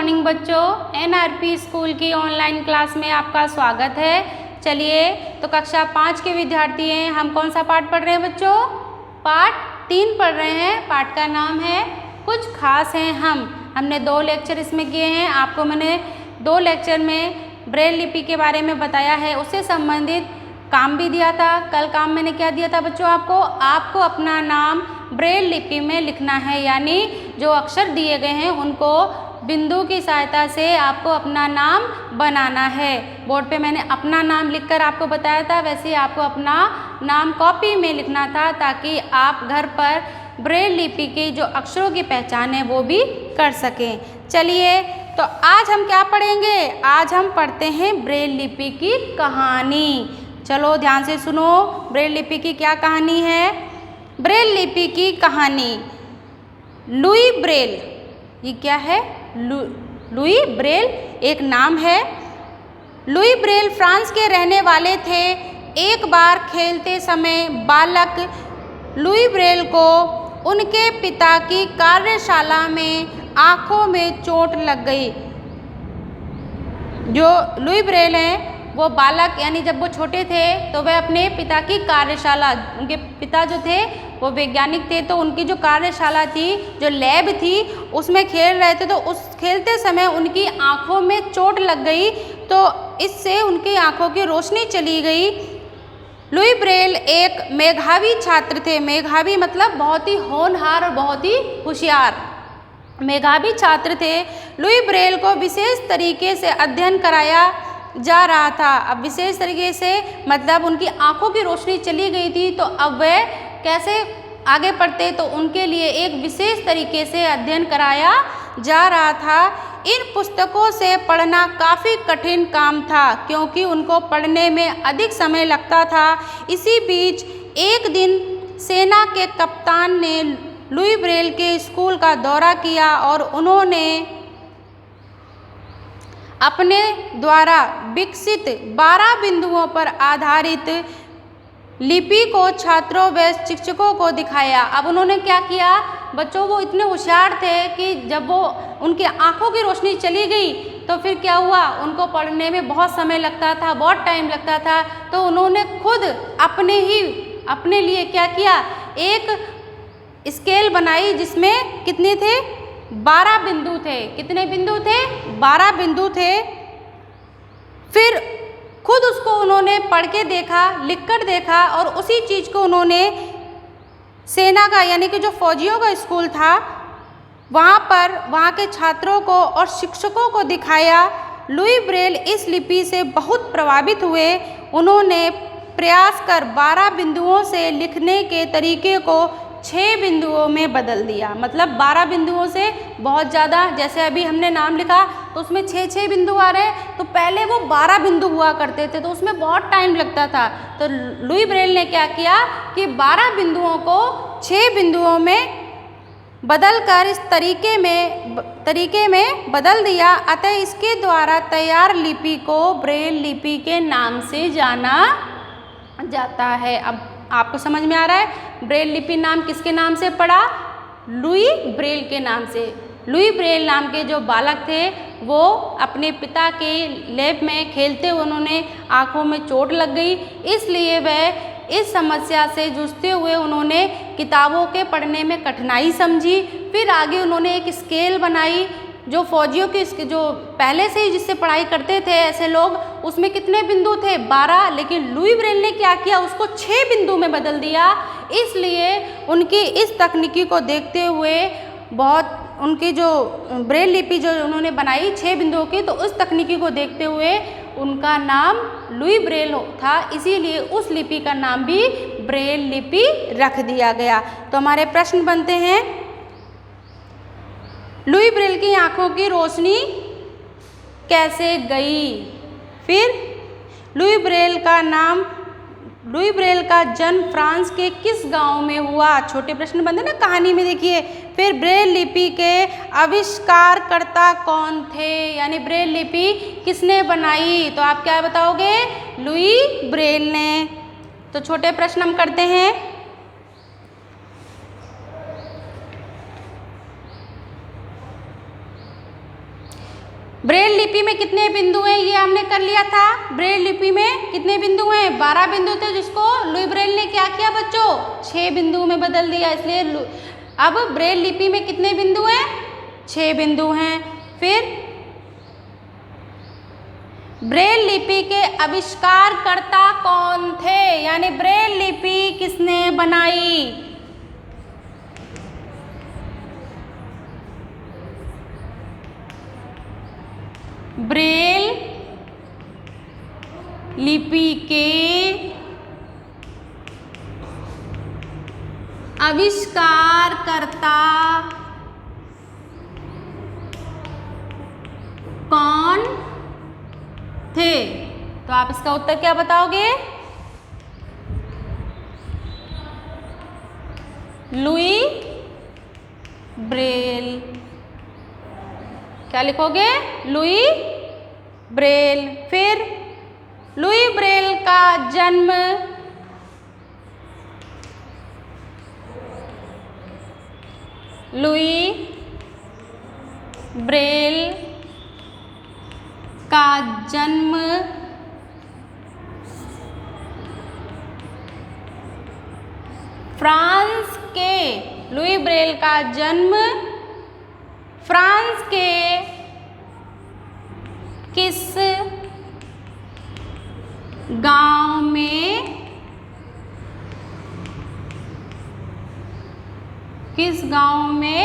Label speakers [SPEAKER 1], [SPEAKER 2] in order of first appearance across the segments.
[SPEAKER 1] Morning बच्चों, NRP school की online class में आपका स्वागत है। चलिए तो कक्षा 5 के विद्यार्थी हैं। हम कौन सा पाठ पढ़ रहे हैं बच्चों? पाठ 3 पढ़ रहे हैं। पाठ का नाम है कुछ खास हैं हमने 2 लेक्चर इसमें किए हैं। आपको मैंने 2 लेक्चर में ब्रेल लिपि के बारे में बताया है, उससे संबंधित काम भी दिया था। कल काम मैंने क्या दिया था बच्चों? आपको अपना नाम ब्रेल लिपि में लिखना है, यानी जो अक्षर दिए गए हैं उनको बिंदु की सहायता से आपको अपना नाम बनाना है। बोर्ड पे मैंने अपना नाम लिखकर आपको बताया था, वैसे ही आपको अपना नाम कॉपी में लिखना था ताकि आप घर पर ब्रेल लिपि के जो अक्षरों की पहचान है वो भी कर सकें। चलिए तो आज हम क्या पढ़ेंगे? आज हम पढ़ते हैं ब्रेल लिपि की कहानी। चलो ध्यान से सुनो, ब्रेल लिपि की क्या कहानी है? ब्रेल लिपि की कहानी। लुई ब्रेल, ये क्या है? लुई ब्रेल एक नाम है। लुई ब्रेल फ्रांस के रहने वाले थे। एक बार खेलते समय बालक लुई ब्रेल को उनके पिता की कार्यशाला में आँखों में चोट लग गई। जो लुई ब्रेल हैं वो बालक, यानी जब वो छोटे थे तो वह अपने पिता की कार्यशाला, उनके पिता जो थे वो वैज्ञानिक थे, तो उनकी जो कार्यशाला थी, जो लैब थी, उसमें खेल रहे थे। तो उस खेलते समय उनकी आँखों में चोट लग गई, तो इससे उनकी आँखों की रोशनी चली गई। लुई ब्रेल एक मेधावी छात्र थे। मेधावी मतलब बहुत ही होनहार और बहुत ही होशियार, मेधावी छात्र थे। लुई ब्रेल को विशेष तरीके से अध्ययन कराया जा रहा था। अब विशेष तरीके से मतलब उनकी आँखों की रोशनी चली गई थी, तो अब वह कैसे आगे पढ़ते? तो उनके लिए एक विशेष तरीके से अध्ययन कराया जा रहा था। इन पुस्तकों से पढ़ना काफ़ी कठिन काम था क्योंकि उनको पढ़ने में अधिक समय लगता था। इसी बीच एक दिन सेना के कप्तान ने लुई ब्रेल के स्कूल का दौरा किया और उन्होंने अपने द्वारा विकसित 12 बिंदुओं पर आधारित लिपि को छात्रों व शिक्षकों को दिखाया। अब उन्होंने क्या किया बच्चों? वो इतने होशियार थे कि जब वो उनकी आँखों की रोशनी चली गई तो फिर क्या हुआ? उनको पढ़ने में बहुत समय लगता था, बहुत टाइम लगता था। तो उन्होंने खुद अपने लिए क्या किया? एक स्केल बनाई जिसमें कितने थे? 12 बिंदु थे। कितने बिंदु थे? 12 बिंदु थे। फिर खुद उसको उन्होंने पढ़ के देखा, लिख कर देखा, और उसी चीज़ को उन्होंने सेना का, यानी कि जो फौजियों का स्कूल था, वहाँ के छात्रों को और शिक्षकों को दिखाया। लुई ब्रेल इस लिपि से बहुत प्रभावित हुए। उन्होंने प्रयास कर 12 बिंदुओं से लिखने के तरीके को 6 बिंदुओं में बदल दिया। मतलब 12 बिंदुओं से बहुत ज़्यादा, जैसे अभी हमने नाम लिखा तो उसमें 6 बिंदु आ रहे, तो पहले वो 12 बिंदु हुआ करते थे, तो उसमें बहुत टाइम लगता था। तो लुई ब्रेल ने क्या किया कि 12 बिंदुओं को 6 बिंदुओं में बदलकर इस तरीके में बदल दिया। अतः इसके द्वारा तैयार लिपि को ब्रेल लिपि के नाम से जाना जाता है। अब आपको समझ में आ रहा है ब्रेल लिपि नाम किसके नाम से पड़ा? लुई ब्रेल के नाम से। लुई ब्रेल नाम के जो बालक थे वो अपने पिता के लैब में खेलते हुए उन्होंने आँखों में चोट लग गई, इसलिए वह इस समस्या से जूझते हुए उन्होंने किताबों के पढ़ने में कठिनाई समझी। फिर आगे उन्होंने एक स्केल बनाई जो फौजियों की, जो पहले से ही जिससे पढ़ाई करते थे ऐसे लोग, उसमें कितने बिंदु थे? 12, लेकिन लुई ब्रेल ने क्या किया? उसको 6 बिंदु में बदल दिया। इसलिए उनकी इस तकनीकी को देखते हुए बहुत उनकी जो ब्रेल लिपि जो उन्होंने बनाई 6 बिंदुओं की, तो उस तकनीकी को देखते हुए उनका नाम लुई ब्रेल था, इसीलिए उस लिपि का नाम भी ब्रेल लिपि रख दिया गया। तो हमारे प्रश्न बनते हैं, लुई ब्रेल की आँखों की रोशनी कैसे गई? फिर लुई ब्रेल का जन्म फ्रांस के किस गांव में हुआ? छोटे प्रश्न बनते ना कहानी में, देखिए। फिर ब्रेल लिपि के आविष्कारकर्ता कौन थे? यानी ब्रेल लिपि किसने बनाई? तो आप क्या बताओगे? लुई ब्रेल ने। तो छोटे प्रश्न हम करते हैं। ब्रेल लिपि में कितने बिंदु हैं ये हमने कर लिया था। ब्रेल लिपि में कितने बिंदु हैं? 12 बिंदु थे, जिसको लुई ब्रेल ने क्या किया बच्चों? 6 बिंदु में बदल दिया। इसलिए अब ब्रेल लिपि में कितने बिंदु हैं? 6 बिंदु हैं। फिर ब्रेल लिपि के आविष्कारकर्ता कौन थे? यानी ब्रेल लिपि किसने बनाई? ब्रेल लिपि के आविष्कारकर्ता कौन थे? तो आप इसका उत्तर क्या बताओगे? Louis Braille. क्या लिखोगे? Louis Braille. फिर लुई ब्रेल का जन्म लुई ब्रेल का जन्म फ्रांस के लुई ब्रेल का जन्म फ्रांस के किस गांव में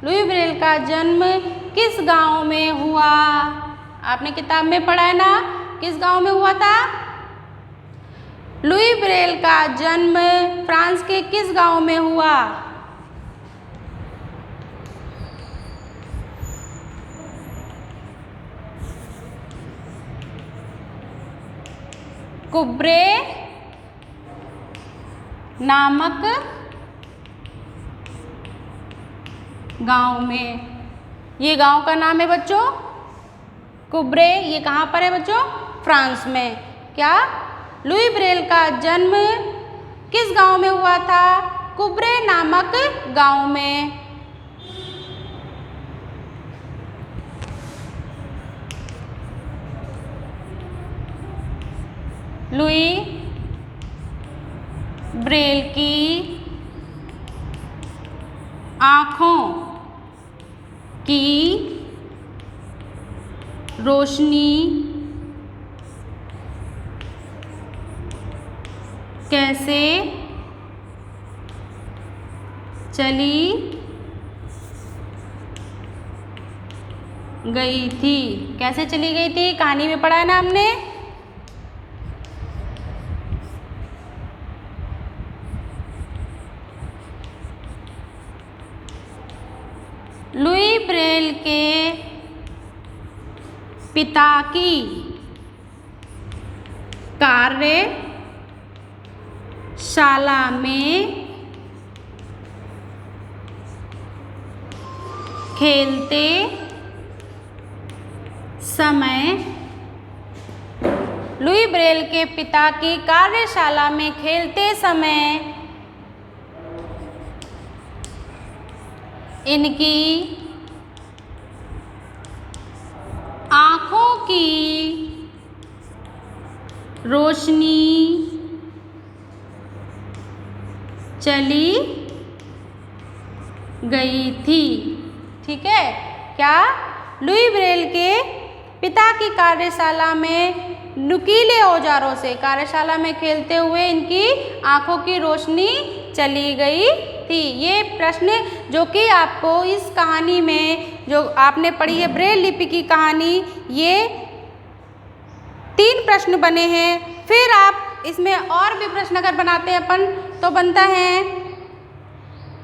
[SPEAKER 1] लुई ब्रेल का जन्म किस गांव में हुआ? आपने किताब में पढ़ा है ना, किस गांव में हुआ था? लुई ब्रेल का जन्म फ्रांस के किस गांव में हुआ? कुब्रे नामक गांव में। ये गांव का नाम है बच्चों कुब्रे। ये कहाँ पर है बच्चों? फ्रांस में। क्या? लुई ब्रेल का जन्म किस गांव में हुआ था? कुब्रे नामक गांव में। लुई ब्रेल की आँखों की रोशनी कैसे चली गई थी? कैसे चली गई थी? कहानी में पढ़ा है ना हमने। लुई ब्रेल के पिता की कार्यशाला में खेलते समय लुई ब्रेल के पिता की कार्यशाला में खेलते समय इनकी आँखों की रोशनी चली गई थी। ठीक है। क्या? लुई ब्रेल के पिता की कार्यशाला में नुकीले औजारों से कार्यशाला में खेलते हुए इनकी आँखों की रोशनी चली गई थी। ये प्रश्न जो कि आपको इस कहानी में जो आपने पढ़ी है ब्रेल लिपि की कहानी, ये 3 प्रश्न बने हैं। फिर आप इसमें और भी प्रश्न अगर बनाते हैं अपन तो बनता है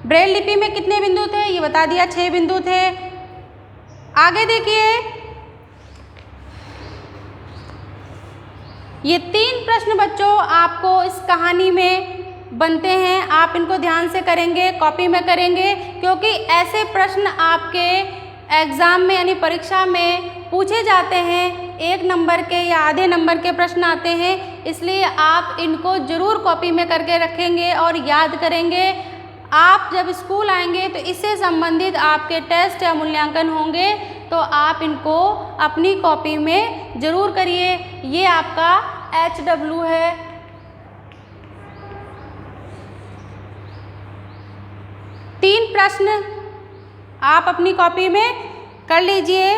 [SPEAKER 1] ब्रेल लिपि में कितने बिंदु थे ये बता दिया, 6 बिंदु थे। आगे देखिए, ये 3 प्रश्न बच्चों आपको इस कहानी में बनते हैं। आप इनको ध्यान से करेंगे, कॉपी में करेंगे, क्योंकि ऐसे प्रश्न आपके एग्ज़ाम में यानी परीक्षा में पूछे जाते हैं। 1 नंबर के या आधे नंबर के प्रश्न आते हैं, इसलिए आप इनको ज़रूर कॉपी में करके रखेंगे और याद करेंगे। आप जब स्कूल आएंगे तो इससे संबंधित आपके टेस्ट या मूल्यांकन होंगे, तो आप इनको अपनी कॉपी में ज़रूर करिए। ये आपका HW है। तीन प्रश्न आप अपनी कॉपी में कर लीजिए।